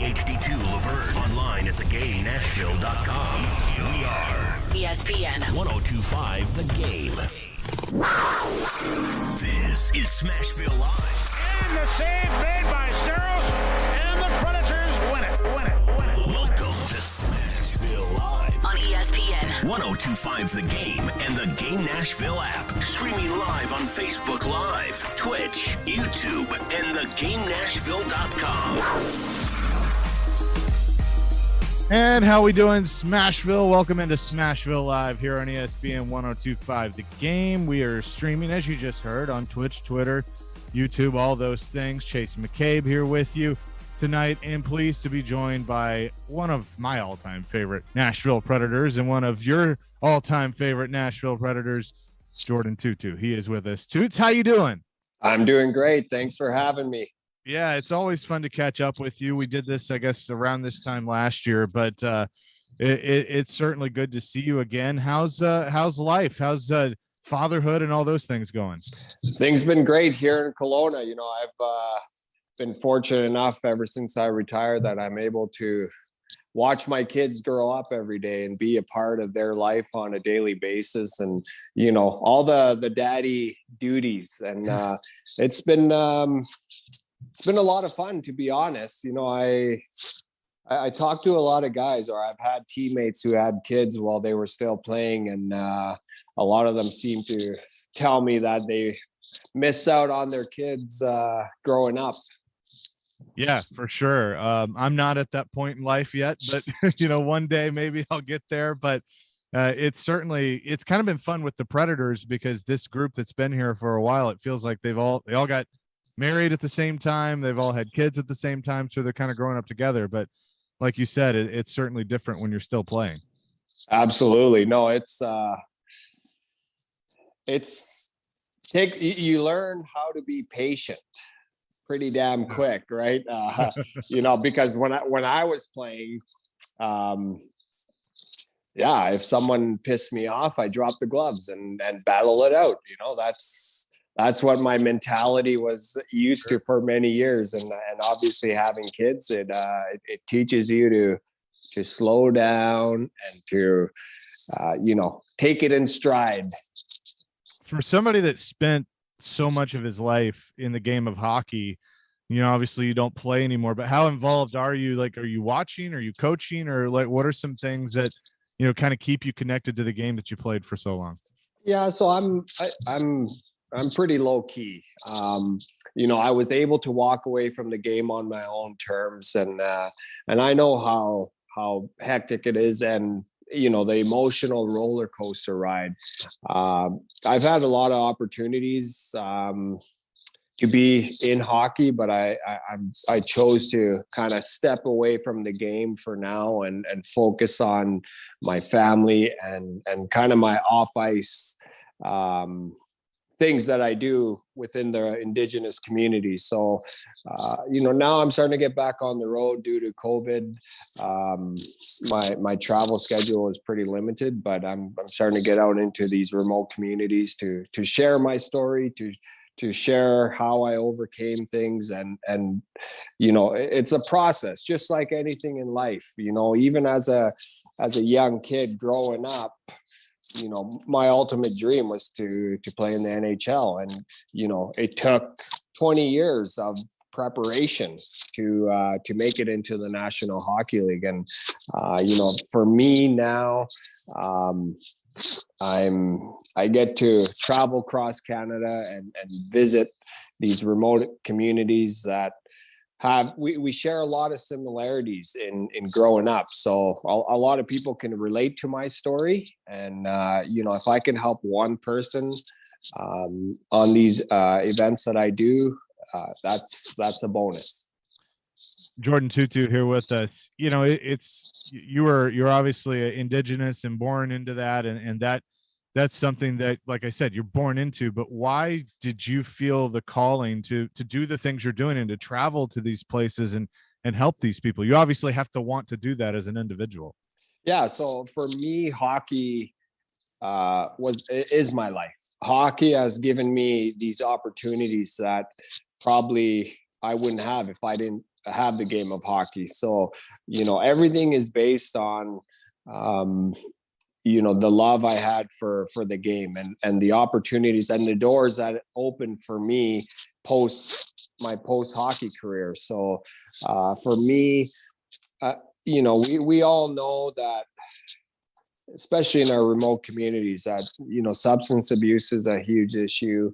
HD2 Laverne. Online at thegamenashville.com. We are ESPN 1025 The Game. This is Smashville Live. And the save made by Saros, and the Predators win it. Welcome to Smashville Live on ESPN 1025 The Game and the Game Nashville app. Streaming live on Facebook Live, Twitch, YouTube, and thegamenashville.com. And how we doing, Smashville? Welcome into Smashville Live here on ESPN 1025 The Game. We are streaming, as you just heard, on Twitch, Twitter, YouTube, all those things. Chase McCabe here with you tonight, and pleased to be joined by one of my all-time favorite Nashville Predators and one of your all-time favorite Nashville Predators, Jordin TooToo. He is with us. Toots, how you doing? I'm doing great. Thanks for having me. Yeah, it's always fun to catch up with you. We did this, I guess, around this time last year, but it's certainly good to see you again. How's life? How's fatherhood and all those things going? Things been great here in Kelowna. You know, I've been fortunate enough ever since I retired that I'm able to watch my kids grow up every day and be a part of their life on a daily basis, and you know, all the daddy duties. And it's been a lot of fun, to be honest. You know, I talked to a lot of guys, or I've had teammates who had kids while they were still playing, and a lot of them seem to tell me that they missed out on their kids growing up. Yeah, for sure. I'm not at that point in life yet, but you know, one day maybe I'll get there. But it's kind of been fun with the Predators, because this group that's been here for a while, it feels like they all got married at the same time. They've all had kids at the same time, so they're kind of growing up together. But like you said, it's certainly different when you're still playing. Absolutely. No, you learn how to be patient pretty damn quick, right? You know, because when I was playing, if someone pissed me off, I dropped the gloves and battle it out. You know, that's what my mentality was used to for many years. And obviously having kids, it teaches you to slow down and to, take it in stride. For somebody that spent so much of his life in the game of hockey, you know, obviously you don't play anymore, but how involved are you? Like, are you watching, are you coaching, or like, what are some things that, you know, kind of keep you connected to the game that you played for so long? Yeah. So I'm pretty low key. You know, I was able to walk away from the game on my own terms, and I know how hectic it is, and you know, the emotional roller coaster ride. I've had a lot of opportunities to be in hockey, but I chose to kind of step away from the game for now and focus on my family and kind of my off ice things that I do within the Indigenous community. So, you know, now I'm starting to get back on the road due to COVID. My travel schedule is pretty limited, but I'm starting to get out into these remote communities to share my story, to share how I overcame things. And, you know, it's a process, just like anything in life. You know, even as a young kid growing up, you know, my ultimate dream was to play in the NHL. And, you know, it took 20 years of preparation to make it into the National Hockey League. And, you know, for me now, I get to travel across Canada and visit these remote communities that we share a lot of similarities in growing up. So a lot of people can relate to my story, and you know, if I can help one person on these events that I do, that's a bonus. Jordin TooToo here with us. You know, you're obviously Indigenous and born into that, and that's something that, like I said, you're born into. But why did you feel the calling to do the things you're doing and to travel to these places and help these people? You obviously have to want to do that as an individual. Yeah. So for me, hockey is my life. Hockey has given me these opportunities that probably I wouldn't have if I didn't have the game of hockey. So, everything is based on, the love I had for the game and the opportunities and the doors that opened for me post hockey career. So for me, we all know that, especially in our remote communities, that, substance abuse is a huge issue.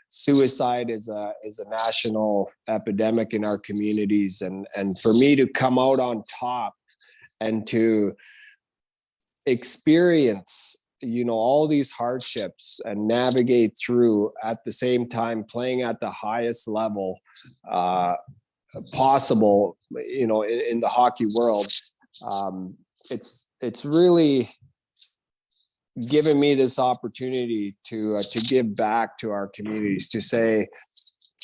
Suicide is a national epidemic in our communities. And for me to come out on top and to experience, all these hardships and navigate through at the same time, playing at the highest level possible, in the hockey world, it's really given me this opportunity to give back to our communities, to say,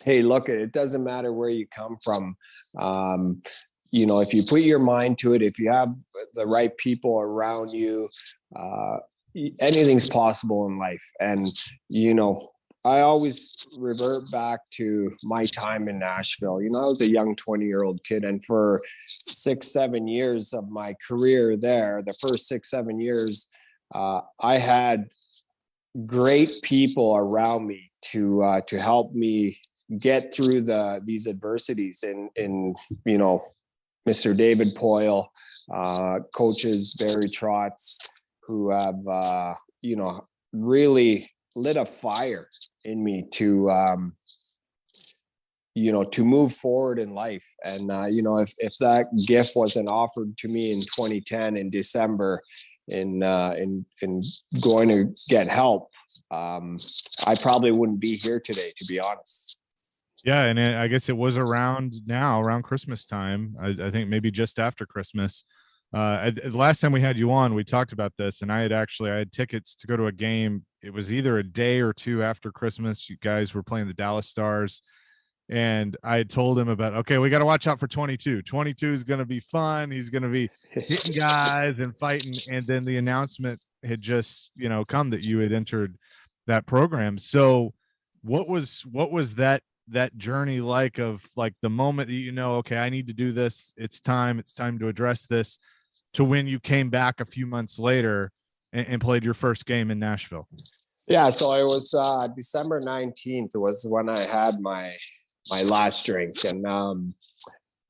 hey, look, it doesn't matter where you come from. If you put your mind to it, if you have the right people around you, anything's possible in life. And, I always revert back to my time in Nashville. I was a young 20-year-old kid, and for 6-7 years of my career there, the first 6-7 years, I had great people around me to help me get through these adversities in Mr. David Poyle, coaches Barry Trotz, who have, really lit a fire in me to move forward in life. And, if that gift wasn't offered to me in 2010 in December in going to get help, I probably wouldn't be here today, to be honest. Yeah, and I guess it was around Christmas time. I think maybe just after Christmas. Last time we had you on, we talked about this, and I had tickets to go to a game. It was either a day or two after Christmas. You guys were playing the Dallas Stars, and I had told him about, okay, we got to watch out for 22. 22 is going to be fun. He's going to be hitting guys and fighting. And then the announcement had just, come that you had entered that program. So what was that journey like, of like the moment that, okay, I need to do this. It's time to address this, to when you came back a few months later and played your first game in Nashville? Yeah. So it was December 19th was when I had my last drink. And,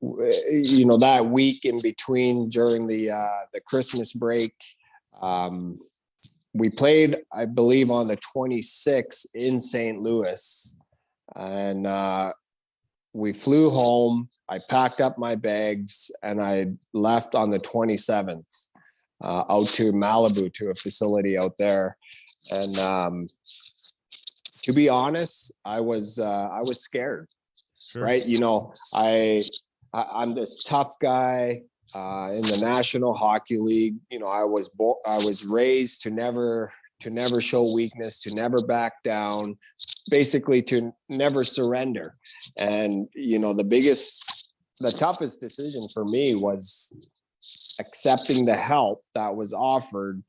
that week in between, during the Christmas break, we played, I believe, on the 26th in St. Louis. And we flew home. I packed up my bags and I left on the 27th out to Malibu, to a facility out there. And to be honest, I was scared. Sure. Right? I'm this tough guy in the National Hockey League. I was raised to never show weakness, to never back down, basically to never surrender. And, the toughest decision for me was accepting the help that was offered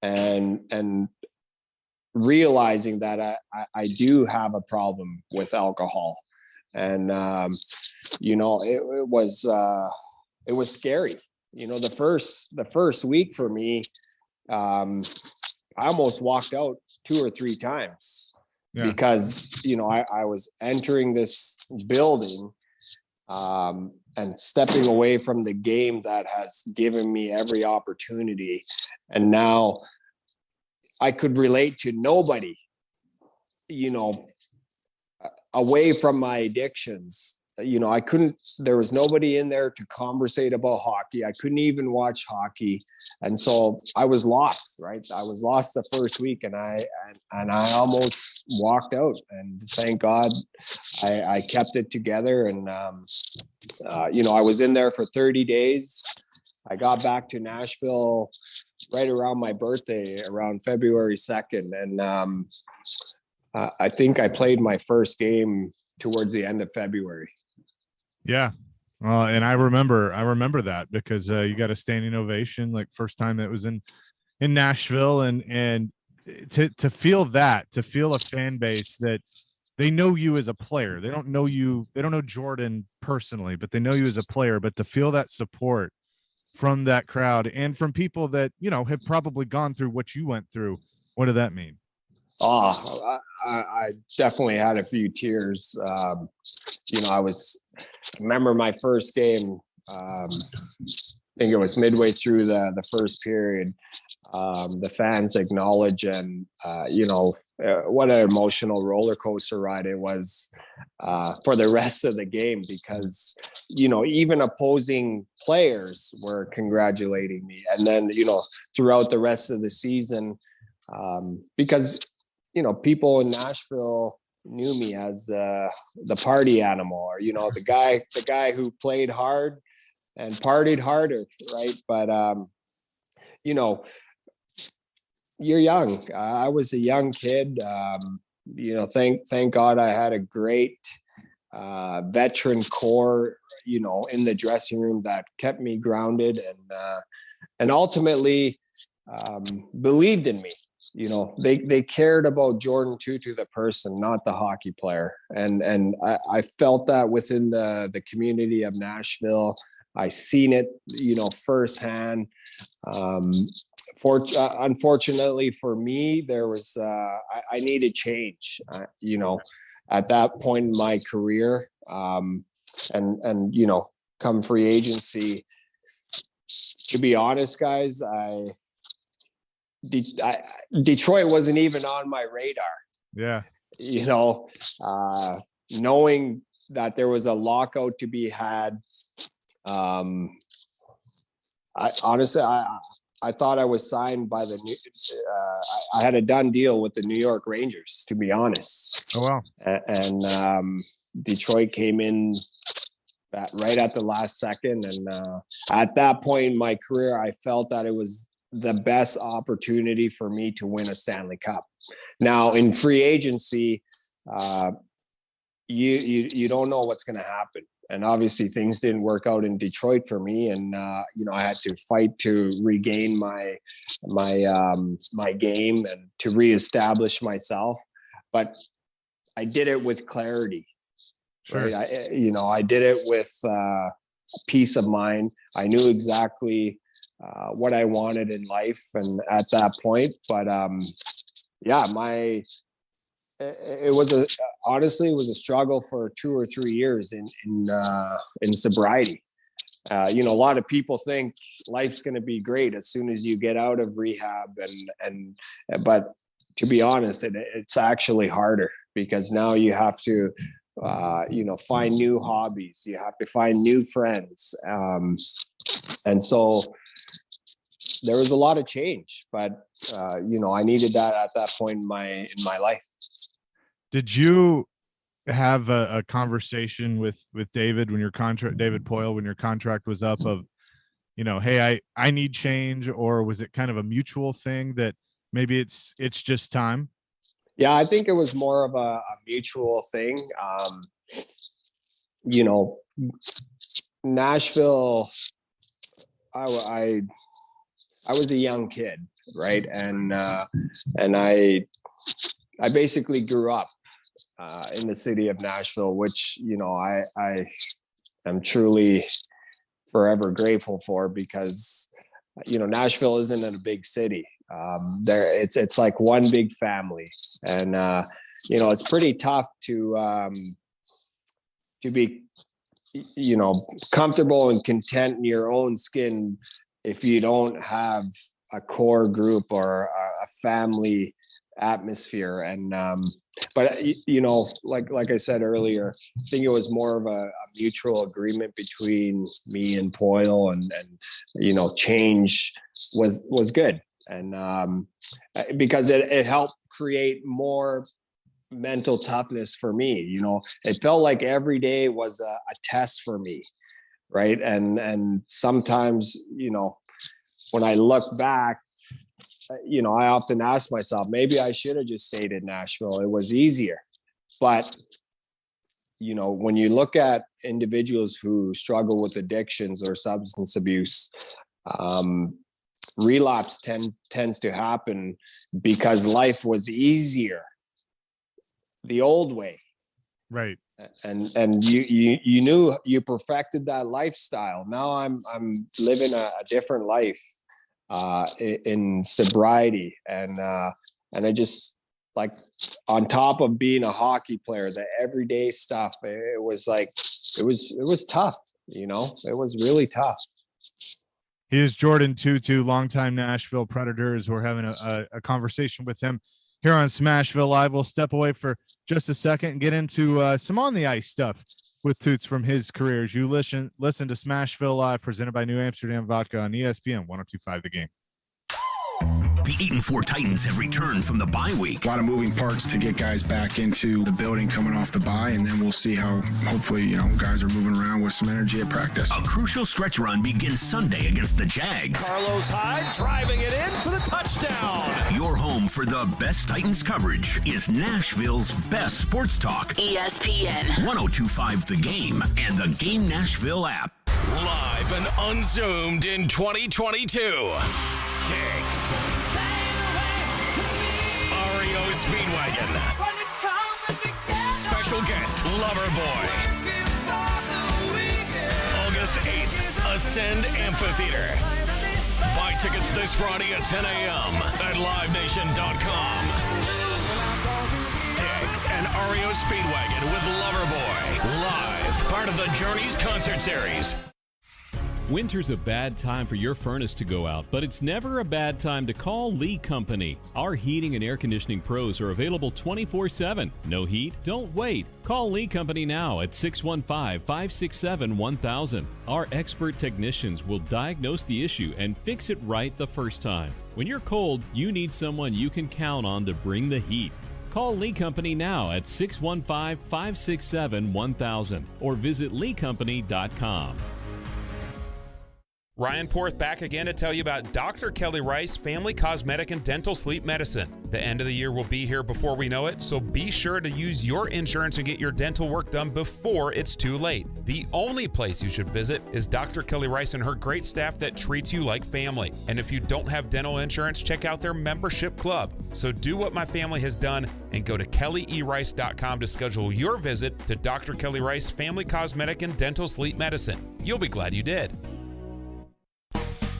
and realizing that I do have a problem with alcohol. And, it was scary. The first week for me, I almost walked out 2 or 3 times. Yeah. Because, I was entering this building and stepping away from the game that has given me every opportunity. And now I could relate to nobody, away from my addictions. There was nobody in there to conversate about hockey. I couldn't even watch hockey. And so I was lost, right? I was lost the first week, and I almost walked out, and thank God I kept it together. And, I was in there for 30 days. I got back to Nashville right around my birthday, around February 2nd. And I think I played my first game towards the end of February. Yeah. And I remember that because you got a standing ovation, like first time it was in Nashville, and to feel a fan base that they know you as a player. They don't know you. They don't know Jordin personally, but they know you as a player. But to feel that support from that crowd and from people that, have probably gone through what you went through, what did that mean? Oh, I definitely had a few tears. I remember my first game. I think it was midway through the first period. The fans acknowledge and what an emotional roller coaster ride it was for the rest of the game, because even opposing players were congratulating me, and then throughout the rest of the season, because people in Nashville knew me as the party animal, or the guy who played hard and partied harder, right? But you're young. I was a young kid. Thank God I had a great veteran core, in the dressing room that kept me grounded and ultimately believed in me. They cared about Jordin TooToo, the person, not the hockey player. And I felt that within the community of Nashville. I seen it, firsthand. Unfortunately for me, there was I needed change. At that point in my career, and come free agency. To be honest, guys, Detroit wasn't even on my radar. Yeah. Knowing that there was a lockout to be had. I honestly, I thought I was signed by I had a done deal with the New York Rangers, to be honest. Oh, wow. And Detroit came in right at the last second. And at that point in my career, I felt that it was the best opportunity for me to win a Stanley Cup. Now in free agency, you don't know what's going to happen. And obviously things didn't work out in Detroit for me. And, I had to fight to regain my game and to reestablish myself. But I did it with clarity. Sure. Right. I did it with peace of mind. I knew exactly what I wanted in life. And at that point, but it was honestly it was a struggle for 2 or 3 years in sobriety. A lot of people think life's going to be great as soon as you get out of rehab, but to be honest, it's actually harder, because now you have to find new hobbies, you have to find new friends, and so there was a lot of change, but I needed that at that point in my life. Did you have a conversation with David David Poyle, when your contract was up, of, hey, I need change, or was it kind of a mutual thing that maybe it's just time? Yeah, I think it was more of a mutual thing. Nashville, I was a young kid, right? And I basically grew up in the city of Nashville, which, I am truly forever grateful for, because, Nashville isn't in a big city. It's like one big family, and, it's pretty tough to be, comfortable and content in your own skin if you don't have a core group or a family atmosphere. And but like I said earlier, I think it was more of a mutual agreement between me and Poyle, and change was good, and because it helped create more mental toughness for me. It felt like every day was a test for me, right? And sometimes, when I look back, I often ask myself, maybe I should have just stayed in Nashville. It was easier. But, when you look at individuals who struggle with addictions or substance abuse, relapse tends to happen because life was easier the old way, Right. And you knew you perfected that lifestyle. Now I'm living a different life in sobriety, and I just, like, on top of being a hockey player, the everyday stuff, it was tough. It was really tough. He is Jordin TooToo, longtime Nashville Predators. We're having a conversation with him here on Smashville Live. We'll step away for just a second and get into some on the ice stuff with Toots from his careers. You listen to Smashville Live, presented by New Amsterdam Vodka on ESPN 102.5 The Game. The 8-4 Titans have returned from the bye week. A lot of moving parts to get guys back into the building coming off the bye, and then we'll see how, hopefully, guys are moving around with some energy at practice. A crucial stretch run begins Sunday against the Jags. Carlos Hyde driving it in for the touchdown. Your home for the best Titans coverage is Nashville's best sports talk. ESPN 102.5 The Game and the Game Nashville app. Live and unzoomed in 2022. Sticks. REO Speedwagon. Special guest, Loverboy. August 8th, Ascend Amphitheater. Buy tickets this Friday at 10 a.m. at livenation.com. Sticks and REO Speedwagon with Loverboy. Live, part of the Journeys concert series. Winter's a bad time for your furnace to go out, but it's never a bad time to call Lee Company. Our heating and air conditioning pros are available 24/7. No heat? Don't wait. Call Lee Company now at 615-567-1000. Our expert technicians will diagnose the issue and fix it right the first time. When you're cold, you need someone you can count on to bring the heat. Call Lee Company now at 615-567-1000 or visit leecompany.com. Ryan Porth back again to tell you about Dr. Kelly Rice Family Cosmetic and Dental Sleep Medicine. The end of the year will be here before we know it, so be sure to use your insurance and get your dental work done before it's too late. The only place you should visit is Dr. Kelly Rice and her great staff that treats you like family. And if you don't have dental insurance, check out their membership club. So do what my family has done and go to kellyerice.com to schedule your visit to Dr. Kelly Rice Family Cosmetic and Dental Sleep Medicine. You'll be glad you did.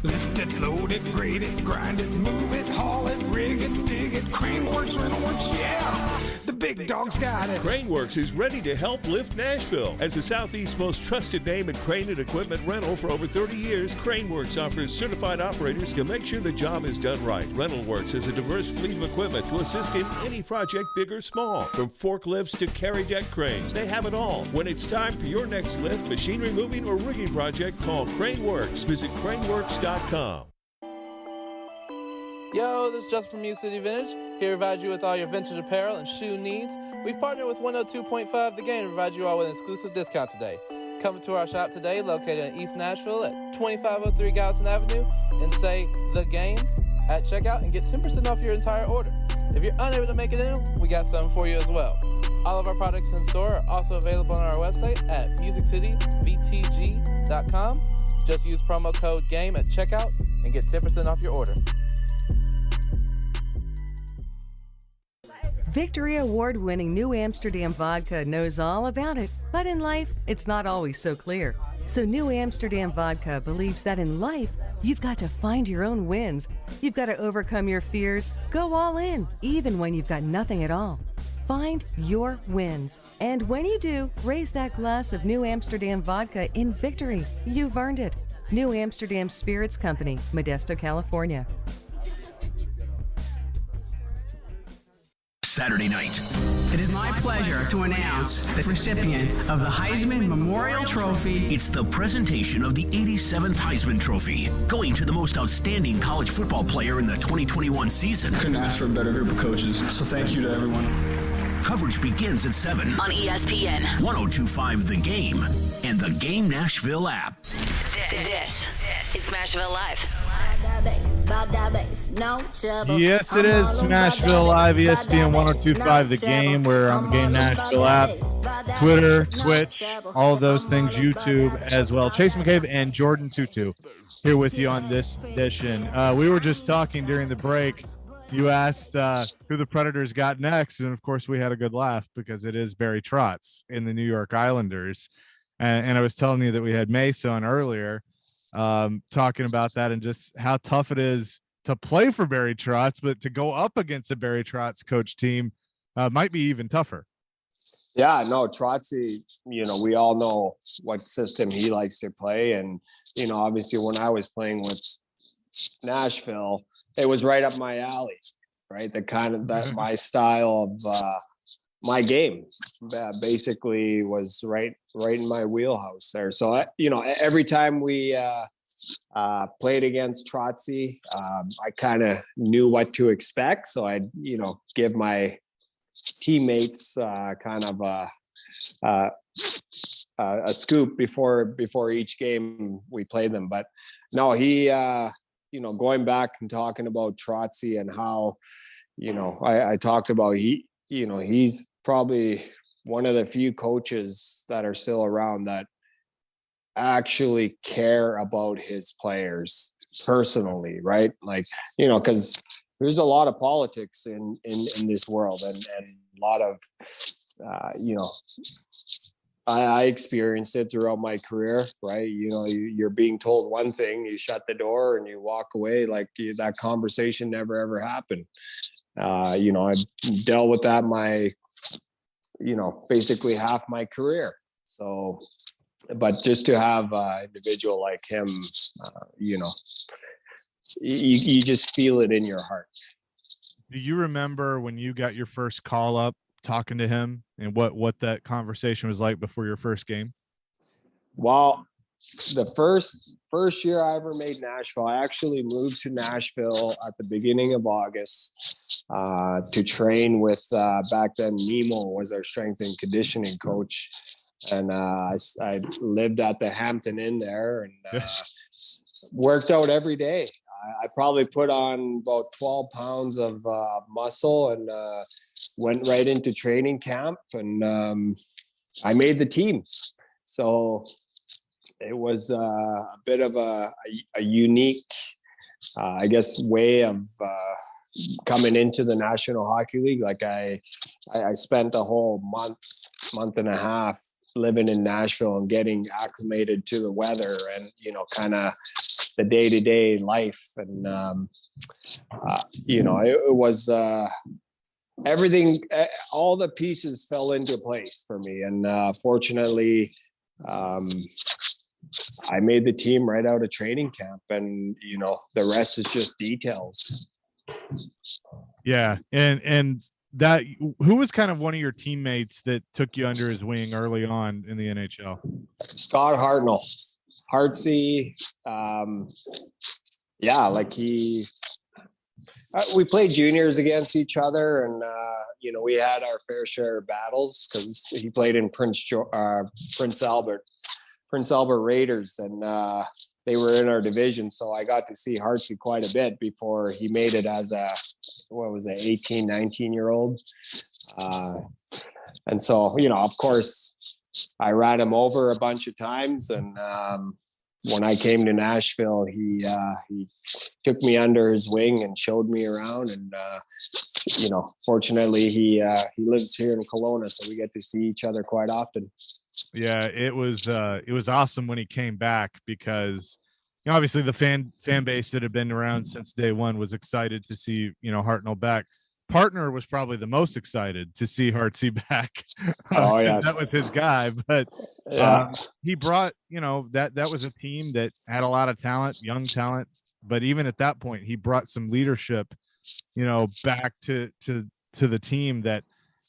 Lift it, load it, grade it, grind it, move it, haul it, rig it, dig it, Crane Works, Rental Works, yeah! The big dog's got it. Crane Works is ready to help lift Nashville. As the Southeast's most trusted name in crane and equipment rental for over 30 years, Crane Works offers certified operators to make sure the job is done right. Rental Works has a diverse fleet of equipment to assist in any project, big or small. From forklifts to carry deck cranes, they have it all. When it's time for your next lift, machinery moving, or rigging project, call Crane Works. Visit craneworks.com. Yo, this is Justin from Music City Vintage, here to provide you with all your vintage apparel and shoe needs. We've partnered with 102.5 The Game to provide you all with an exclusive discount today. Come to our shop today, located in East Nashville at 2503 Gallatin Avenue, and say The Game at checkout and get 10% off your entire order. If you're unable to make it in, we got something for you as well. All of our products in store are also available on our website at musiccityvtg.com. Just use promo code GAME at checkout and get 10% off your order. Victory Award-winning New Amsterdam Vodka knows all about it, but in life, it's not always so clear. So New Amsterdam Vodka believes that in life, you've got to find your own wins. You've got to overcome your fears, go all in, even when you've got nothing at all. Find your wins. And when you do, raise that glass of New Amsterdam Vodka in victory. You've earned it. New Amsterdam Spirits Company, Modesto, California. Saturday night. It is my pleasure to announce the recipient of the Heisman Memorial Trophy. It's the presentation of the 87th Heisman Trophy, going to the most outstanding college football player in the 2021 season. Couldn't ask for a better group of coaches, so thank you to everyone. Coverage begins at 7 on ESPN 102.5 The Game and the Game Nashville app. This is Smashville Live. Yes, it is Smashville Live, ESPN 102.5 The Game. We're on the Game Nashville app, Twitter, Twitch, all of those things, YouTube as well. Chase McCabe and Jordin TooToo here with you on this edition. We were just talking during the break You asked who the Predators got next, and of course we had a good laugh because it is Barry Trotz in the New York Islanders. And I was telling you that we had Mace on earlier, talking about that and just how tough it is to play for Barry Trotz, but to go up against a Barry Trotz coach team might be even tougher. Yeah, no, Trotzy, we all know what system he likes to play. And, obviously when I was playing with Nashville, it was right up my alley, right? The kind of that my style of my game basically was right in my wheelhouse there. So, every time we played against Trotzy, I kind of knew what to expect. So I'd, give my teammates kind of a scoop before each game we played them. But no, he going back and talking about Trotzy and how I talked about he's probably one of the few coaches that are still around that actually care about his players personally, right? Like, because there's a lot of politics in this world, and a lot of I experienced it throughout my career, right? You're being told one thing, you shut the door and you walk away like that conversation never ever happened. I dealt with that basically half my career. So, but just to have an individual like him, you just feel it in your heart. Do you remember when you got your first call up talking to him and what that conversation was like before your first game? Well, the first year I ever made Nashville, I actually moved to Nashville at the beginning of August to train with back then Nemo was our strength and conditioning coach. And I lived at the Hampton Inn there and worked out every day. I probably put on about 12 pounds of muscle and went right into training camp, and I made the team. So it was a bit of a unique, I guess, way of coming into the National Hockey League. Like I spent a whole month and a half living in Nashville and getting acclimated to the weather and, kind of the day-to-day life. And, it was everything, all the pieces fell into place for me. And fortunately, I made the team right out of training camp, and, the rest is just details. Yeah. And that, who was kind of one of your teammates that took you under his wing early on in the NHL? Scott Hartnell, Hartsey. We played juniors against each other, and we had our fair share of battles because he played in Prince Albert Raiders, and they were in our division. So I got to see Hartsey quite a bit before he made it as a 18, 19-year-old. And so, of course, I ran him over a bunch of times. And when I came to Nashville, he took me under his wing and showed me around. And, fortunately, he lives here in Kelowna, so we get to see each other quite often. Yeah, it was awesome when he came back because, obviously the fan base that had been around since day one was excited to see, Hartnell back. Partner was probably the most excited to see Hartsey back. Oh, yes. That was his guy, but he brought, that was a team that had a lot of talent, young talent, but even at that point, he brought some leadership, back to the team that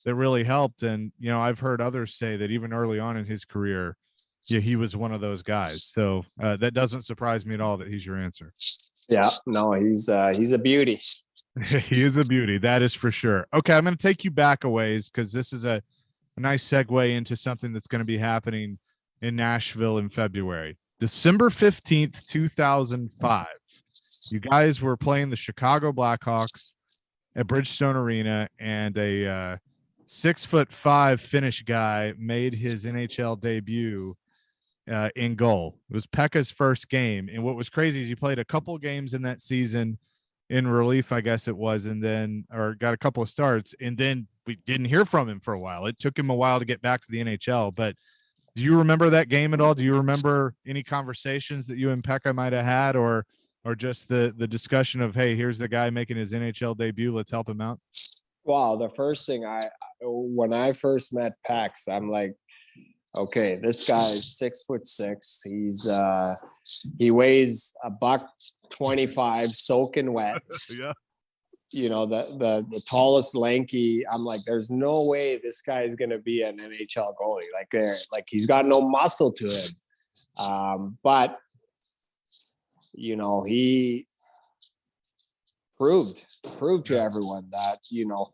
really helped. And, I've heard others say that even early on in his career, he was one of those guys. So that doesn't surprise me at all that he's your answer. Yeah, no, he's a beauty. He is a beauty. That is for sure. Okay. I'm going to take you back a ways because this is a nice segue into something that's going to be happening in Nashville in February. December 15th, 2005. You guys were playing the Chicago Blackhawks at Bridgestone Arena, and a 6'5" Finnish guy made his NHL debut in goal. It was Pekka's first game. And what was crazy is he played a couple games in that season in relief, I guess it was, and then or got a couple of starts, and then we didn't hear from him for a while. It took him a while to get back to the NHL. But do you remember that game at all? Do you remember any conversations that you and Pekka might have had, or just the discussion of, hey, here's the guy making his NHL debut, let's help him out? Wow, the first thing when I first met Pax, I'm like, okay, this guy is 6'6". He weighs $125, soaking wet. Yeah. You know, the tallest, lanky. I'm like, there's no way this guy is gonna be an NHL goalie. Like he's got no muscle to him. But you know, he proved to everyone that, you know,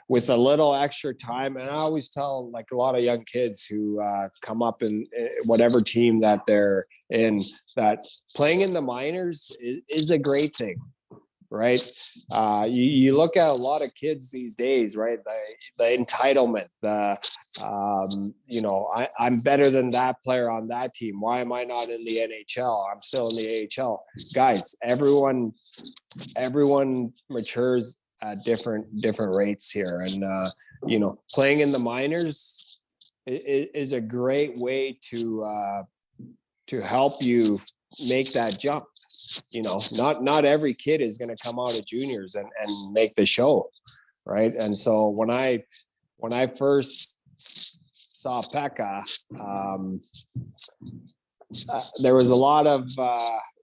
with a little extra time. And I always tell like a lot of young kids who come up in whatever team that they're in, that playing in the minors is a great thing. Right. You look at a lot of kids these days, right? The entitlement, you know, I'm better than that player on that team. Why am I not in the NHL? I'm still in the AHL. Guys, everyone matures at different rates here. And, you know, playing in the minors is a great way to help you make that jump. You know, not every kid is going to come out of juniors and make the show. Right. And so when I first saw Pekka, there was a lot of,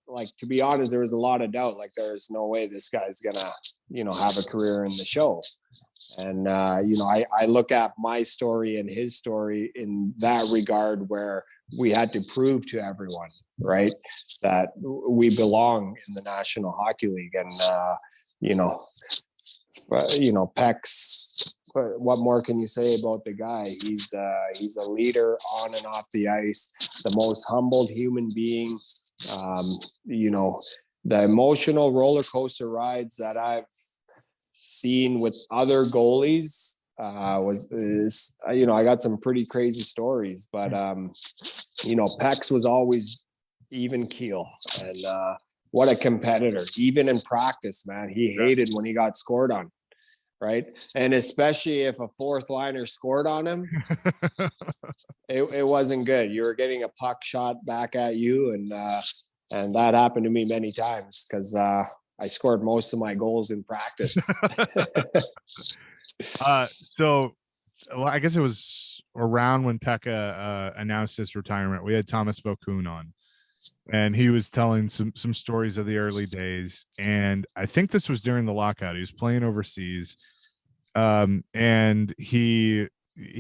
like, to be honest, there was a lot of doubt. Like, there's no way this guy's gonna, you know, have a career in the show. And, you know, I look at my story and his story in that regard, where we had to prove to everyone, right, that we belong in the National Hockey League. And, you know, Peck's, what more can you say about the guy? He's a leader on and off the ice, the most humbled human being. You know, the emotional roller coaster rides that I've seen with other goalies is, you know, I got some pretty crazy stories, but you know, Pex was always even keel, and what a competitor. Even in practice, man, he hated when he got scored on, right? And especially if a fourth liner scored on him, it wasn't good. You were getting a puck shot back at you, and that happened to me many times, because I scored most of my goals in practice. So I guess it was around when Pekka announced his retirement. We had Thomas Vokoun on, and he was telling some stories of the early days. And I think this was during the lockout. He was playing overseas, and he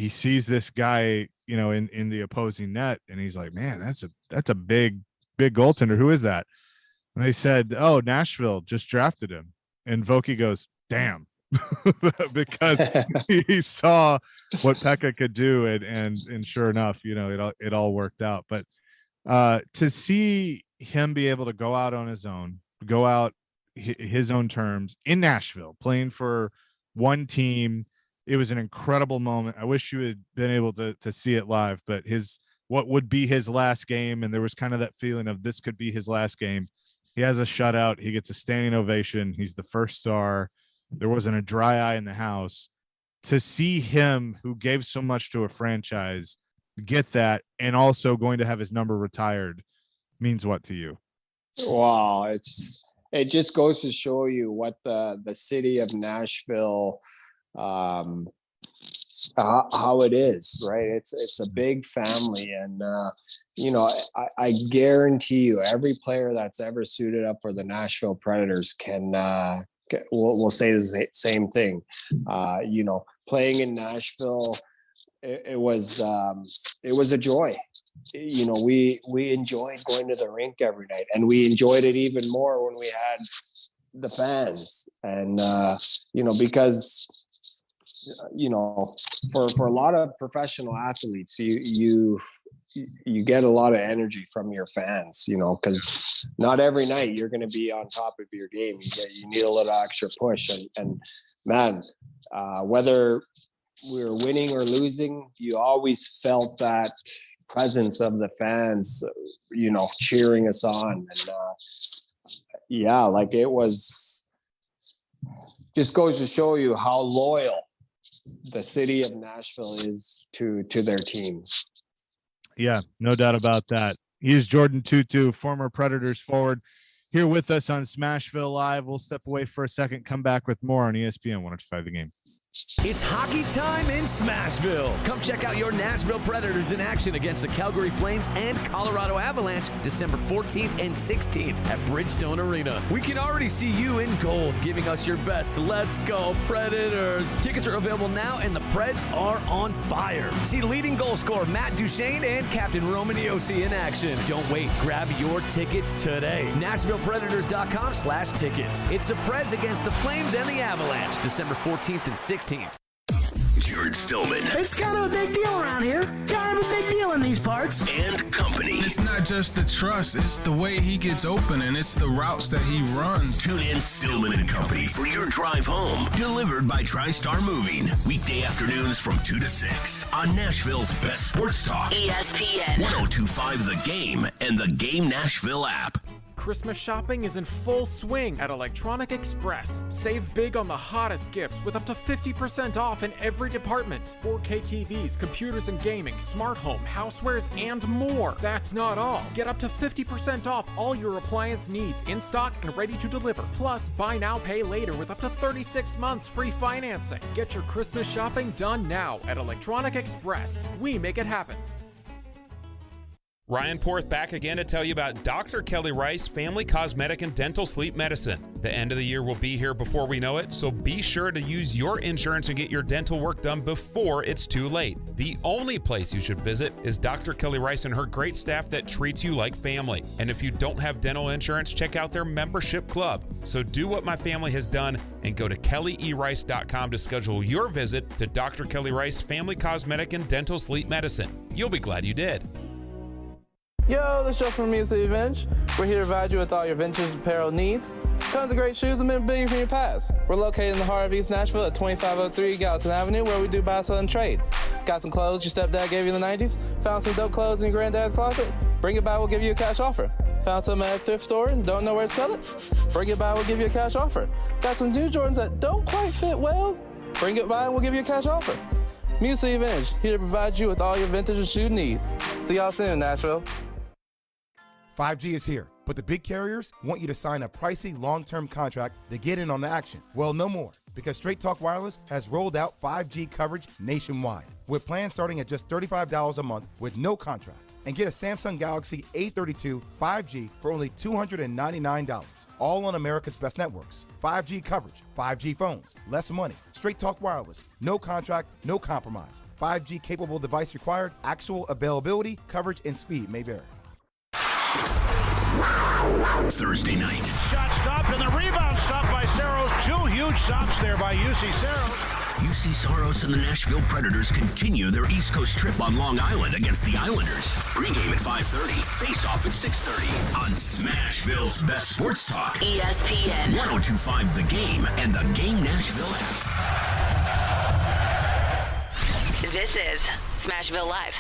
sees this guy, you know, in the opposing net, and he's like, man, that's a big goaltender. Who is that? And they said, oh, Nashville just drafted him. And Vokey goes, damn. Because he saw what Pekka could do, and sure enough, you know, it all worked out. But to see him be able to go out on his own, go out his own terms in Nashville, playing for one team, it was an incredible moment. I wish you had been able to see it live, but what would be his last game, and there was kind of that feeling of this could be his last game. He has a shutout. He gets a standing ovation. He's the first star. There wasn't a dry eye in the house. To see him, who gave so much to a franchise, get that, and also going to have his number retired, means what to you? Wow, it just goes to show you what the city of Nashville, how it is, right? It's a big family, and you know, I guarantee you, every player that's ever suited up for the Nashville Predators will say the same thing. You know, playing in Nashville, it was a joy. You know, we enjoyed going to the rink every night, and we enjoyed it even more when we had the fans. And you know, because you know, for a lot of professional athletes, you get a lot of energy from your fans, you know, because not every night you're going to be on top of your game. You need a little extra push, and man, whether we were winning or losing, you always felt that presence of the fans, you know, cheering us on. And yeah, like it was just goes to show you how loyal the city of Nashville is to their teams. Yeah, no doubt about that. He's Jordin TooToo, former Predators forward, here with us on Smashville Live. We'll step away for a second, come back with more on ESPN 105 The Game. It's hockey time in Smashville. Come check out your Nashville Predators in action against the Calgary Flames and Colorado Avalanche December 14th and 16th at Bridgestone Arena. We can already see you in gold, giving us your best. Let's go, Predators. Tickets are available now, and the Preds are on fire. See leading goal scorer Matt Duchene and Captain Roman Yossi in action. Don't wait. Grab your tickets today. NashvillePredators.com/tickets. It's the Preds against the Flames and the Avalanche December 14th and 16th. Jared Stillman. It's kind of a big deal around here. Kind of a big deal in these parts. And company. It's not just the trust, it's the way he gets open, and it's the routes that he runs. Tune in Stillman and Company for your drive home. Delivered by TriStar Moving. Weekday afternoons from 2 to 6 on Nashville's best sports talk. ESPN 1025 The Game and the Game Nashville app. Christmas shopping is in full swing at Electronic Express. Save big on the hottest gifts with up to 50% off in every department. 4K TVs, computers and gaming, smart home, housewares, and more. That's not all. Get up to 50% off all your appliance needs in stock and ready to deliver. Plus, buy now, pay later with up to 36 months free financing. Get your Christmas shopping done now at Electronic Express. We make it happen. Ryan Porth back again to tell you about Dr. Kelly Rice Family Cosmetic and Dental Sleep Medicine. The end of the year will be here before we know it, so be sure to use your insurance and get your dental work done before it's too late. The only place you should visit is Dr. Kelly Rice and her great staff that treats you like family. And if you don't have dental insurance, check out their membership club. So do what my family has done and go to kellyerice.com to schedule your visit to Dr. Kelly Rice Family Cosmetic and Dental Sleep Medicine. You'll be glad you did. Yo, this is Justin from Music City Vintage. We're here to provide you with all your vintage apparel needs. Tons of great shoes and memorabilia from your past. We're located in the heart of East Nashville at 2503 Gallatin Avenue, where we do buy, sell, and trade. Got some clothes your stepdad gave you in the 90s? Found some dope clothes in your granddad's closet? Bring it by, we'll give you a cash offer. Found some at a thrift store and don't know where to sell it? Bring it by, we'll give you a cash offer. Got some new Jordans that don't quite fit well? Bring it by and we'll give you a cash offer. Music City Vintage, here to provide you with all your vintage and shoe needs. See y'all soon, Nashville. 5G is here, but the big carriers want you to sign a pricey long-term contract to get in on the action. Well, no more, because Straight Talk Wireless has rolled out 5G coverage nationwide, with plans starting at just $35 a month with no contract. And get a Samsung Galaxy A32 5G for only $299, all on America's best networks. 5G coverage, 5G phones, less money. Straight Talk Wireless, no contract, no compromise. 5G capable device required, actual availability, coverage, and speed may vary. Thursday night. Shot stopped and the rebound stopped by Saros. Two huge stops there by UC Saros. UC Saros and the Nashville Predators continue their East Coast trip on Long Island against the Islanders. Pre-game at 5:30, face-off at 6:30 on Smashville's best sports talk. ESPN 1025 The Game and the Game Nashville app. This is Smashville Live.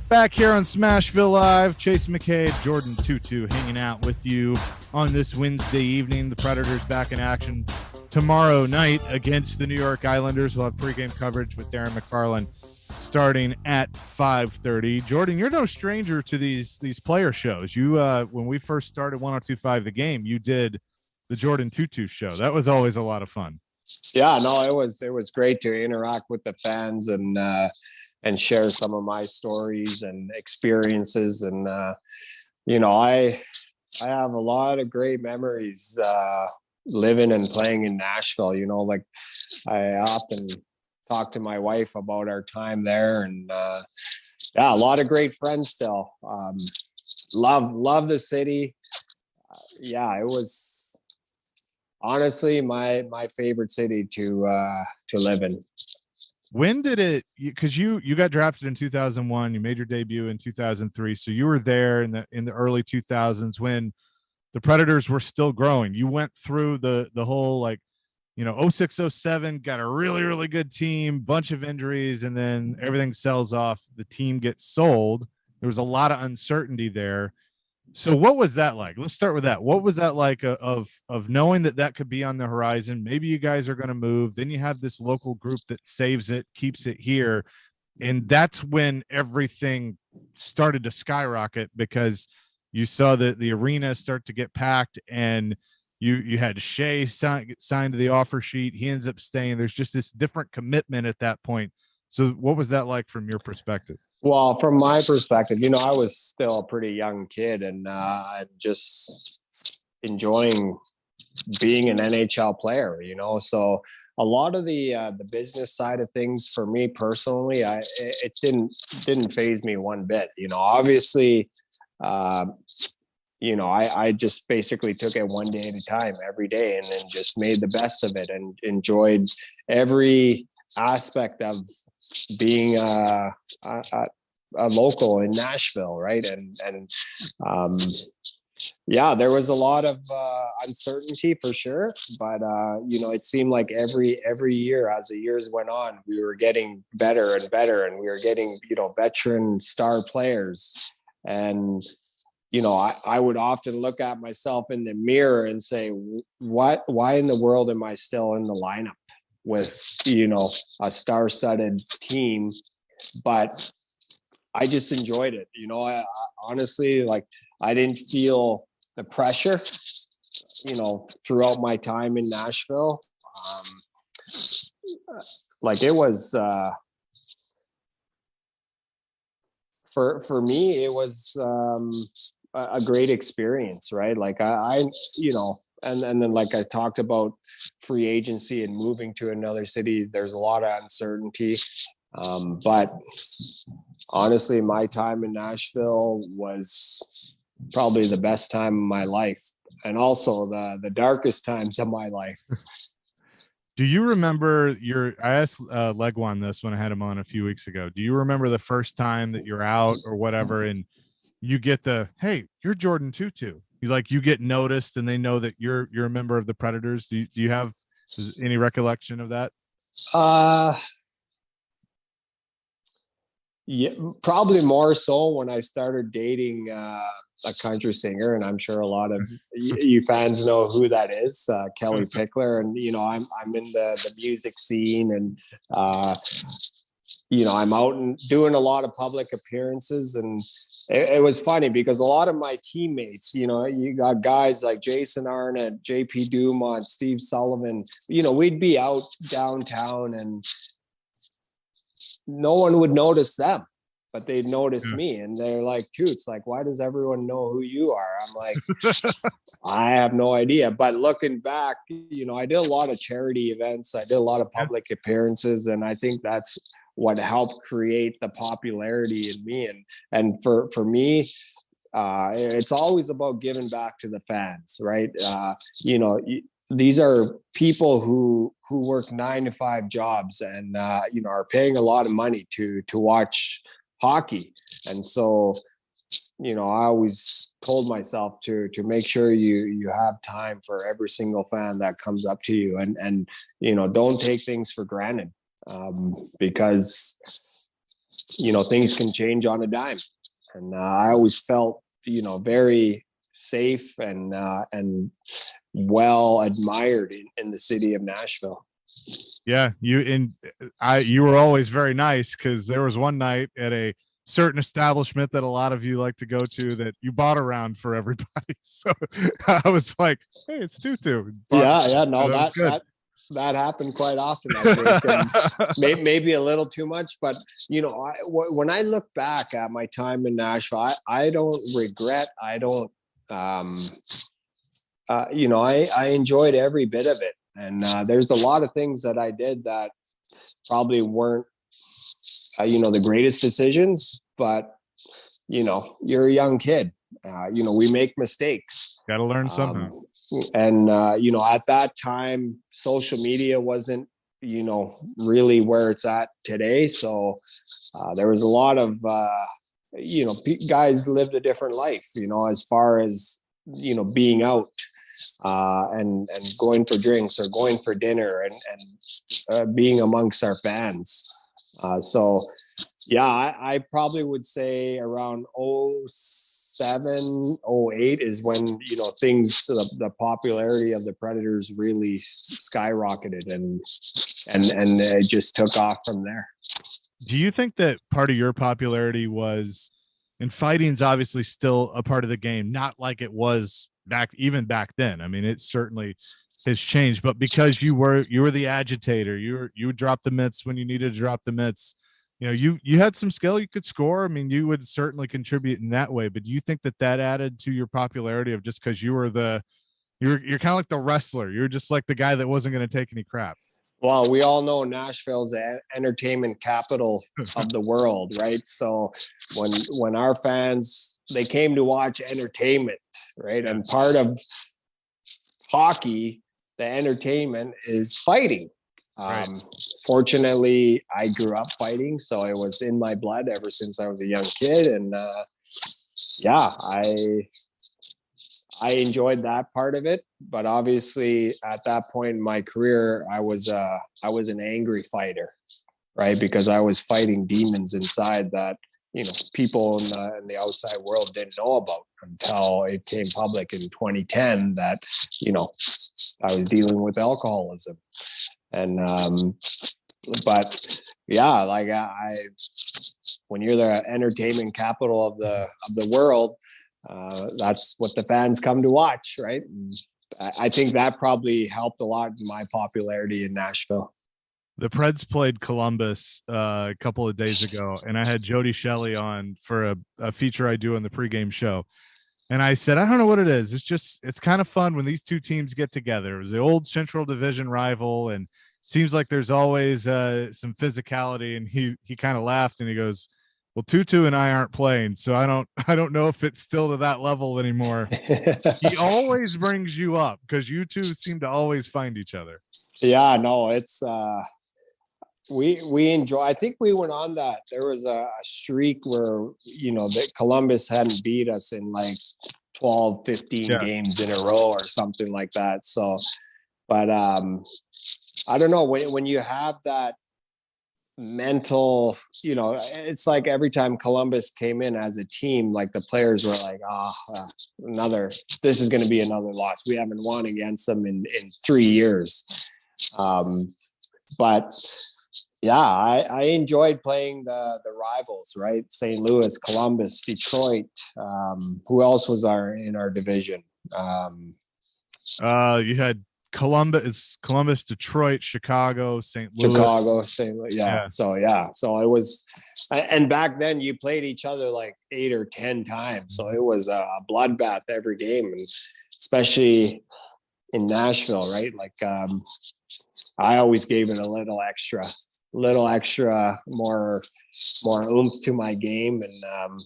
Back here on Smashville Live, Chase McCabe, Jordin TooToo hanging out with you on this Wednesday evening. The Predators back in action tomorrow night against the New York Islanders. We'll have pregame coverage with Darren McFarland starting at 5:30. Jordin, you're no stranger to these player shows. You when we first started 1025 The Game, you did the Jordin TooToo show. That was always a lot of fun. Yeah, no, it was great to interact with the fans and share some of my stories and experiences. And, I have a lot of great memories living and playing in Nashville. I often talk to my wife about our time there, and a lot of great friends still. Love the city. It was honestly my favorite city to live in. When did it, because you got drafted in 2001, you made your debut in 2003, so you were there in the early 2000s when the Predators were still growing. You went through the whole 06, 07, got a really, really good team, bunch of injuries, and then everything sells off. The team gets sold. There was a lot of uncertainty there. So what was that like? Let's start with that. What was that like of knowing that that could be on the horizon? Maybe you guys are going to move. Then you have this local group that saves it, keeps it here. And that's when everything started to skyrocket because you saw the arena start to get packed and you had Shea signed to the offer sheet. He ends up staying. There's just this different commitment at that point. So what was that like from your perspective? Well, from my perspective, I was still a pretty young kid and just enjoying being an NHL player, so a lot of the business side of things for me personally, it didn't faze me one bit, obviously, I just basically took it one day at a time every day and then just made the best of it and enjoyed every aspect of being a local in Nashville, right? And yeah, there was a lot of uncertainty for sure, but it seemed like every year as the years went on, we were getting better and better, and we were getting veteran star players, and I would often look at myself in the mirror and say, why in the world am I still in the lineup with a star-studded team? But I just enjoyed it. I honestly, like, I didn't feel the pressure, throughout my time in Nashville. Like it was, for me, it was a great experience, right? Like and then like I talked about free agency and moving to another city, there's a lot of uncertainty. But honestly, my time in Nashville was probably the best time of my life, and also the darkest times of my life. Do you remember I asked Legwan this when I had him on a few weeks ago. Do you remember the first time that you're out or whatever and you get hey, you're Jordin TooToo? You get noticed and they know that you're a member of the Predators. Do you have any recollection of that? Yeah, probably more so when I started dating a country singer, and I'm sure a lot of you fans know who that is, Kelly Pickler. And I'm in the music scene, and I'm out and doing a lot of public appearances, and it was funny because a lot of my teammates, you got guys like Jason Arnott, JP Dumont, Steve Sullivan, we'd be out downtown and no one would notice them, but they'd notice me, and they're like, Toots, like, why does everyone know who you are? I'm like, I have no idea. But looking back, I did a lot of charity events. I did a lot of public appearances, and I think that's what helped create the popularity in me. And for me, it's always about giving back to the fans, right? These are people who work 9-to-5 jobs and are paying a lot of money to watch hockey. And so I always told myself to make sure you have time for every single fan that comes up to you, and don't take things for granted, because things can change on a dime. And I always felt very safe and well admired in the city of Nashville. Yeah, you were always very nice, because there was one night at a certain establishment that a lot of you like to go to that you bought around for everybody. So I was like, hey, it's TooToo. No, that happened quite often, I think. Maybe a little too much, but when I look back at my time in Nashville, I don't regret. I don't. I enjoyed every bit of it, and there's a lot of things that I did that probably weren't, the greatest decisions, but you're a young kid. We make mistakes. Got to learn somehow. And at that time, social media wasn't really where it's at today. So there was a lot of guys lived a different life, as far as being out and going for drinks or going for dinner and being amongst our fans. So yeah, I probably would say around 07, 08 is when, things, the popularity of the Predators really skyrocketed and it just took off from there. Do you think that part of your popularity was, and fighting's obviously still a part of the game, not like it was back then. I mean, it certainly has changed, but because you were the agitator, you would drop the mitts when you needed to drop the mitts. You had some skill, you could score. I mean, you would certainly contribute in that way, but do you think that added to your popularity of just because you were you're kind of like the wrestler, you're just like the guy that wasn't going to take any crap? Well, we all know Nashville's the entertainment capital of the world, right? So when our fans, they came to watch entertainment, right? And part of hockey, the entertainment is fighting. Right. Fortunately, I grew up fighting, so it was in my blood ever since I was a young kid. And I enjoyed that part of it, but obviously at that point in my career, I was an angry fighter, right? Because I was fighting demons inside that, people in the outside world didn't know about until it came public in 2010 that, I was dealing with alcoholism. And, but yeah, like when you're the entertainment capital of the world, that's what the fans come to watch, right? And I think that probably helped a lot in my popularity in Nashville. The Preds played Columbus a couple of days ago, and I had Jody Shelley on for a feature I do on the pregame show. And I said, I don't know what it is. It's kind of fun when these two teams get together. It was the old Central Division rival, and it seems like there's always some physicality. And he kind of laughed and he goes, well, TooToo and I aren't playing, so I don't know if it's still to that level anymore. He always brings you up because you two seem to always find each other. Yeah, no, it's we enjoy. I think we went on that. There was a streak where that Columbus hadn't beat us in like 12, 15 games in a row or something like that. So, but I don't know when you have that mental, it's like every time Columbus came in as a team, like the players were like, this is going to be another loss. We haven't won against them in 3 years. But yeah, I enjoyed playing the rivals, right? St. Louis, Columbus, Detroit. Who else was in our division? You had Columbus, Detroit, Chicago, St. Louis. Yeah. So it was, and back then you played each other like 8 or 10 times. So it was a bloodbath every game, and especially in Nashville, right? Like I always gave it a little extra more oomph to my game. And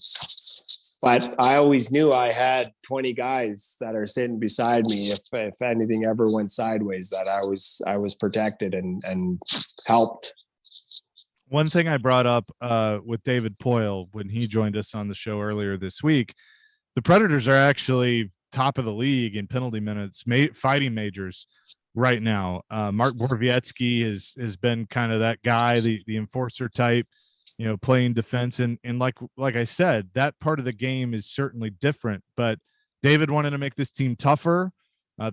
but I always knew I had 20 guys that are sitting beside me if anything ever went sideways, that I was protected and helped. One thing I brought up with David Poyle when he joined us on the show earlier this week, the Predators are actually top of the league in penalty minutes, fighting majors right now. Mark Borowiecki has been kind of that guy, the enforcer type, playing defense. And like I said, that part of the game is certainly different, but David wanted to make this team tougher.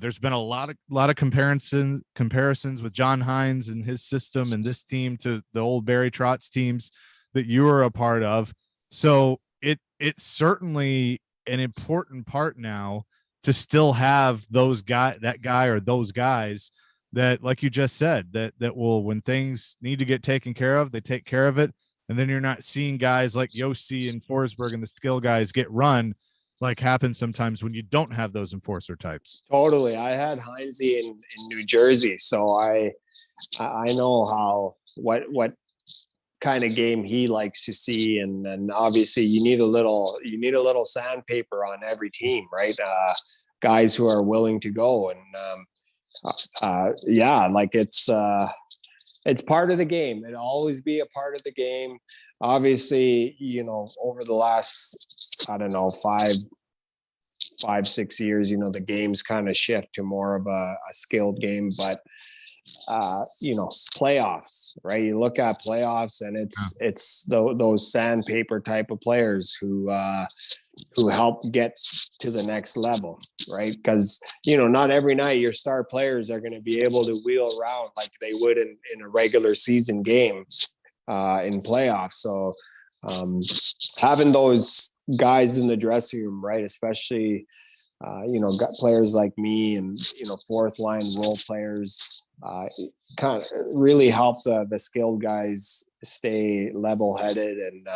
There's been a lot of comparisons with John Hines and his system and this team to the old Barry Trotz teams that you were a part of. So it's certainly an important part now to still have those guys that, like you just said, that will, when things need to get taken care of, they take care of it. And then you're not seeing guys like Yossi and Forsberg and the skill guys get run like happens sometimes when you don't have those enforcer types. Totally. I had Heinze in New Jersey, so I know what kind of game he likes to see, and then obviously you need a little sandpaper on every team, right? Guys who are willing to go, and like it's part of the game. It'll always be a part of the game. Obviously, over the last, I don't know, 5-6 years, the games kind of shift to more of a skilled game, but playoffs, right? You look at playoffs and it's those sandpaper type of players who help get to the next level, right? Because, not every night your star players are going to be able to wheel around like they would in a regular season game in playoffs. So having those guys in the dressing room, right? Especially, got players like me and, fourth line role players, kind of really help the skilled guys stay level headed and,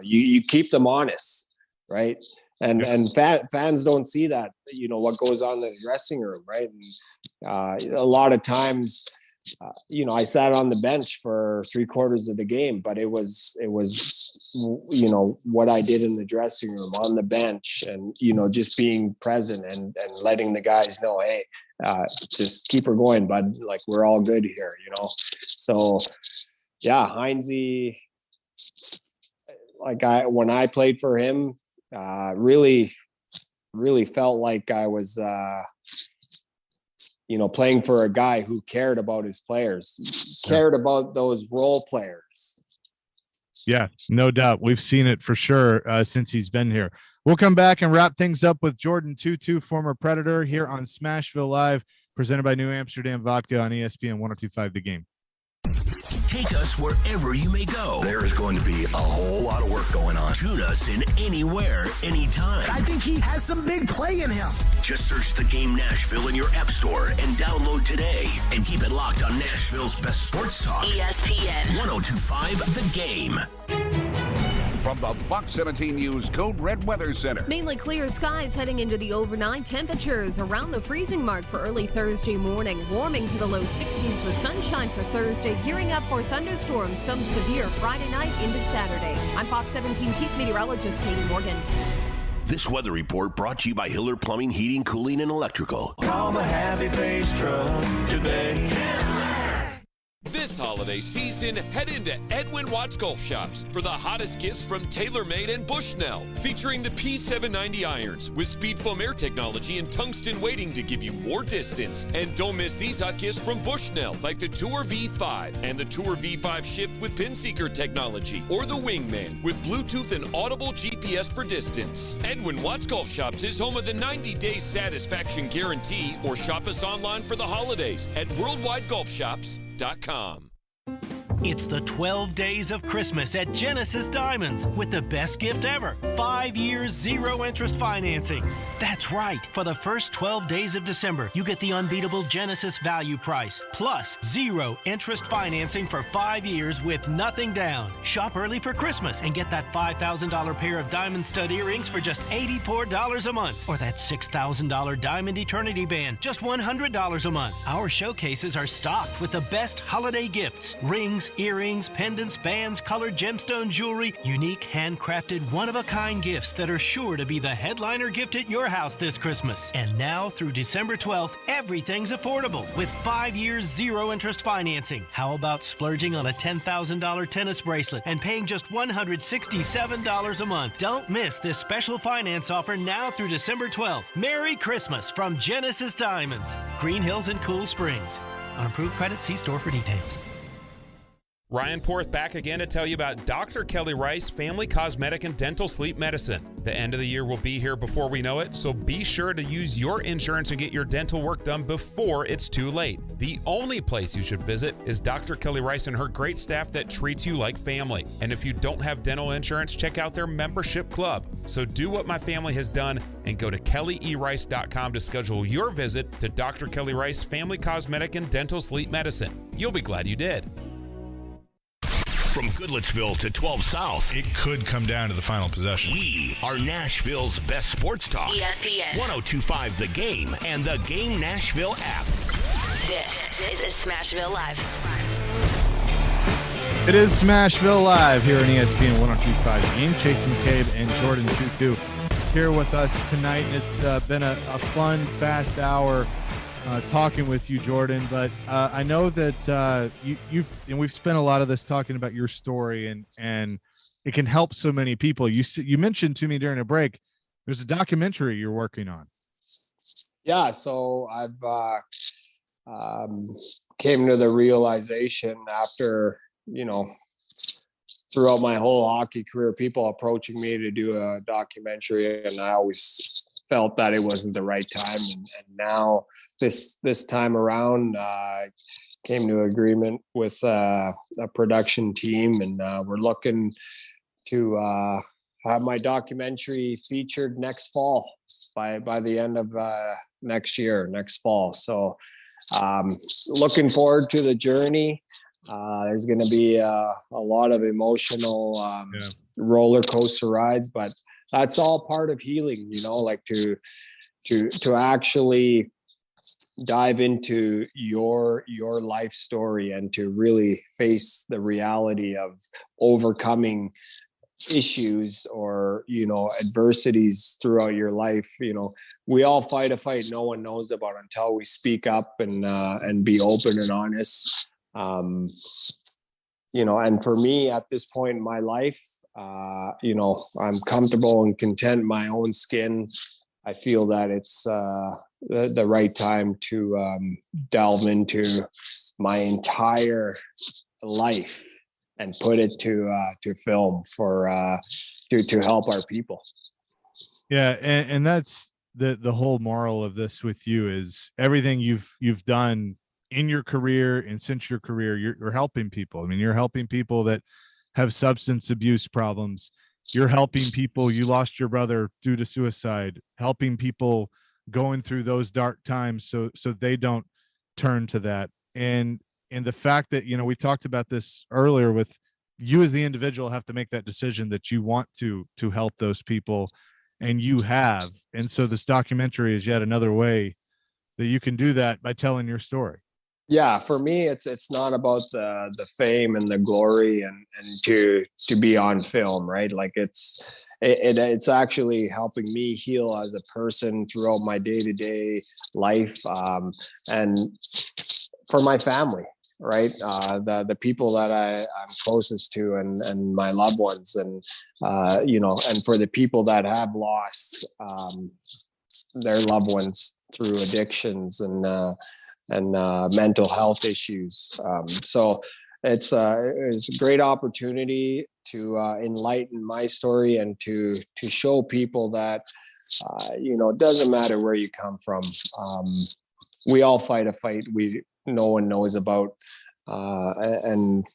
you keep them honest, right? And fans don't see that, what goes on in the dressing room, right? And a lot of times, I sat on the bench for 3/4 of the game, but it was, what I did in the dressing room, on the bench, and, just being present and letting the guys know, hey, just keep her going, bud. Like, we're all good here, So, yeah, Heinze, when I played for him, really, really felt like I was, playing for a guy who cared about his players, cared about those role players. Yeah, no doubt. We've seen it for sure since he's been here. We'll come back and wrap things up with Jordin TooToo, former Predator, here on Smashville Live, presented by New Amsterdam Vodka on ESPN 102.5 The Game. Take us wherever you may go. There's going to be a whole lot of work going on. Shoot us in anywhere, anytime. I think he has some big play in him. Just search The Game Nashville in your app store and download today. And keep it locked on Nashville's best sports talk. ESPN 102.5 The Game. From the Fox 17 News Code Red Weather Center. Mainly clear skies heading into the overnight. Temperatures around the freezing mark for early Thursday morning. Warming to the low 60s with sunshine for Thursday. Gearing up for thunderstorms, some severe Friday night into Saturday. I'm Fox 17 Chief Meteorologist Katie Morgan. This weather report brought to you by Hiller Plumbing, Heating, Cooling, and Electrical. Call the Happy Face Truck today. This holiday season, head into Edwin Watts Golf Shops for the hottest gifts from TaylorMade and Bushnell, featuring the P790 irons with speed foam air technology and tungsten weighting to give you more distance. And don't miss these hot gifts from Bushnell, like the Tour V5 and the Tour V5 Shift with pin seeker technology, or the Wingman with Bluetooth and audible GPS for distance. Edwin Watts Golf Shops is home of the 90-day satisfaction guarantee, or shop us online for the holidays at worldwidegolfshops.com. It's the 12 days of Christmas at Genesis Diamonds with the best gift ever. 5 years, 0 interest financing. That's right. For the first 12 days of December, you get the unbeatable Genesis value price, plus 0 interest financing for 5 years with nothing down. Shop early for Christmas and get that $5,000 pair of diamond stud earrings for just $84 a month, or that $6,000 diamond eternity band, just $100 a month. Our showcases are stocked with the best holiday gifts: rings, earrings, pendants, bands, colored gemstone jewelry, unique handcrafted, one-of-a-kind gifts that are sure to be the headliner gift at your house this Christmas. And now through December 12th, everything's affordable with 5 years, 0 interest financing. How about splurging on a $10,000 tennis bracelet and paying just $167 a month? Don't miss this special finance offer now through December 12th. Merry Christmas from Genesis Diamonds, Green Hills and Cool Springs. On approved credit, see store for details. Ryan Porth back again to tell you about Dr. Kelly Rice Family Cosmetic and Dental Sleep Medicine. The end of the year will be here before we know it, so be sure to use your insurance and get your dental work done before it's too late. The only place you should visit is Dr. Kelly Rice and her great staff that treats you like family. And if you don't have dental insurance, check out their membership club. So do what my family has done and go to kellyerice.com to schedule your visit to Dr. Kelly Rice Family Cosmetic and Dental Sleep Medicine. You'll be glad you did. From Goodlettsville to 12 South, it could come down to the final possession. We are Nashville's best sports talk. ESPN 102.5 The Game and the Game Nashville app. This is Smashville Live. It is Smashville Live here on ESPN 102.5 The Game. Chase McCabe and Jordin TooToo here with us tonight. It's been a fun, fast hour talking with you, Jordin, but I know that we've spent a lot of this talking about your story, and it can help so many people. You mentioned to me during a break There's a documentary you're working on. Yeah, so I've came to the realization after, throughout my whole hockey career, people approaching me to do a documentary, and I always felt that it wasn't the right time. And now this time around, came to agreement with a production team, and we're looking to have my documentary featured next fall by the end of next fall. So looking forward to the journey. There's going to be a lot of emotional roller coaster rides, but that's all part of healing, like to actually dive into your life story and to really face the reality of overcoming issues or adversities throughout your life. We all fight a fight no one knows about until we speak up and be open and honest. And for me at this point in my life, I'm comfortable and content in my own skin. I feel that it's the right time to delve into my entire life and put it to film for to help our people. Yeah, and that's the whole moral of this with you is everything you've done in your career and since your career, you're helping people. I mean, you're helping people that have substance abuse problems. You're helping people. You lost your brother due to suicide, helping people going through those dark times so they don't turn to that. And the fact that, we talked about this earlier with you as the individual have to make that decision that you want to help those people, and you have. And so this documentary is yet another way that you can do that by telling your story. Yeah, for me, it's not about the fame and the glory and to be on film, right? Like it's actually helping me heal as a person throughout my day-to-day life, and for my family, right? The people that I'm closest to and my loved ones, and and for the people that have lost their loved ones through addictions and mental health issues. So it's a great opportunity to enlighten my story and to show people that, it doesn't matter where you come from. We all fight a fight no one knows about. And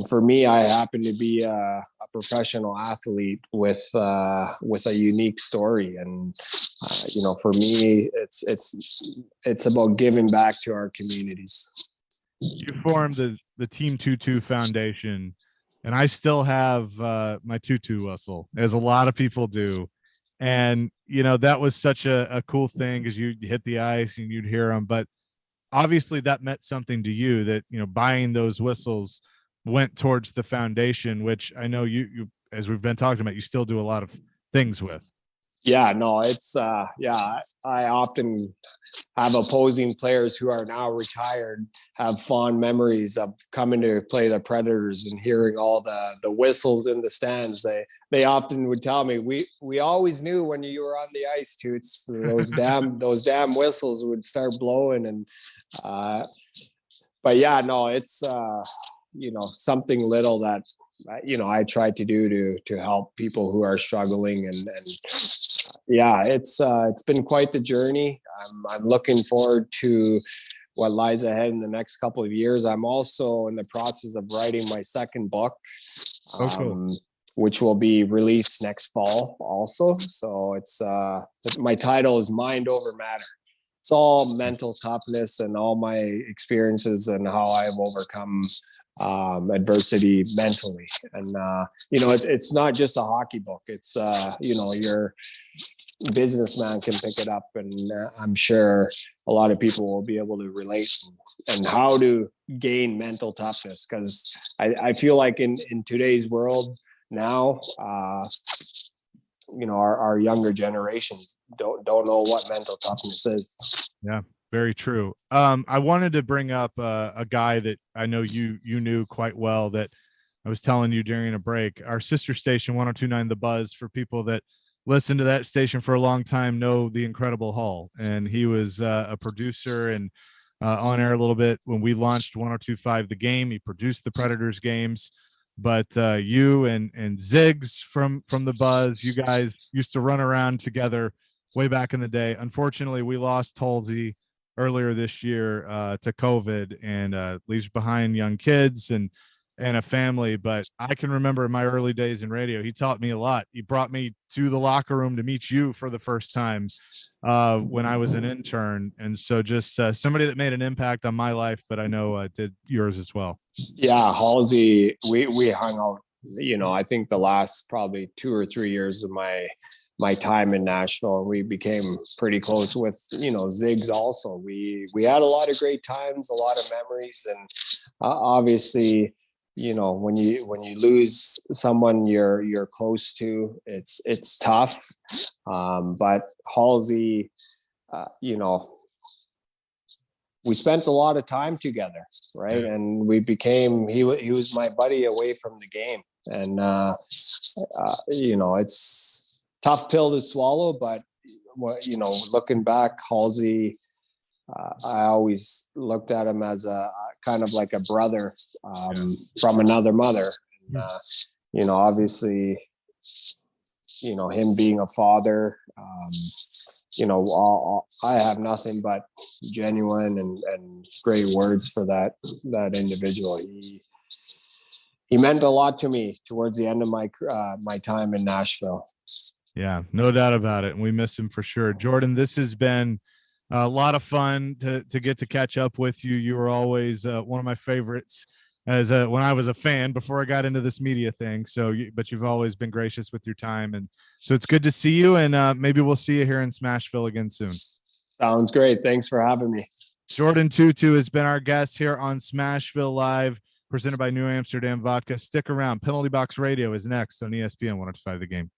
for me, I happen to be a professional athlete with a unique story. And, for me, it's about giving back to our communities. You formed the Team TooToo Foundation, and I still have my TooToo whistle, as a lot of people do. And, that was such a cool thing because you hit the ice and you'd hear them. But obviously that meant something to you that, buying those whistles went towards the foundation, which I know you, as we've been talking about, you still do a lot of things with. Yeah, no, it's I often have opposing players who are now retired have fond memories of coming to play the Predators and hearing all the whistles in the stands. They often would tell me, we always knew when you were on the ice, Toots, those damn whistles would start blowing. And but yeah, no, it's something little that I try to do to help people who are struggling, and yeah, it's been quite the journey. I'm looking forward to what lies ahead in the next couple of years. I'm also in the process of writing my second book, which will be released next fall also. So it's my title is Mind Over Matter. It's all mental toughness and all my experiences and how I've overcome adversity mentally. And it's not just a hockey book. It's your businessman can pick it up, and I'm sure a lot of people will be able to relate and how to gain mental toughness, because I feel like in today's world now, our younger generations don't know what mental toughness is. Yeah, very true. I wanted to bring up a guy that I know you knew quite well that I was telling you during a break. Our sister station 102.9 The Buzz, for people that listened to that station for a long time know the incredible Hall, and he was a producer and on air a little bit when we launched 102.5 The Game. He produced the Predators games, but you and Ziggs from the Buzz, you guys used to run around together way back in the day. Unfortunately, we lost Halsey earlier this year to COVID, and leaves behind young kids and a family. But I can remember in my early days in radio, he taught me a lot. He brought me to the locker room to meet you for the first time when I was an intern. And so just somebody that made an impact on my life, but I know did yours as well. Yeah, Halsey, we hung out, I think the last probably 2 or 3 years of my time in Nashville. We became pretty close with, Ziggs also. We had a lot of great times, a lot of memories, and obviously, when you lose someone you're close to, it's tough. But Halsey, we spent a lot of time together, right? And we became, he was my buddy away from the game. And, it's tough pill to swallow, but looking back, Halsey, I always looked at him as a kind of like a brother from another mother. And, obviously, him being a father, I have nothing but genuine and great words for that individual. He meant a lot to me towards the end of my time in Nashville. Yeah, no doubt about it. And we miss him for sure. Jordin, this has been a lot of fun to get to catch up with you. You were always one of my favorites as when I was a fan before I got into this media thing. So, but you've always been gracious with your time. And so it's good to see you. And maybe we'll see you here in Smashville again soon. Sounds great. Thanks for having me. Jordin TooToo has been our guest here on Smashville Live, presented by New Amsterdam Vodka. Stick around. Penalty Box Radio is next on ESPN 105 The Game.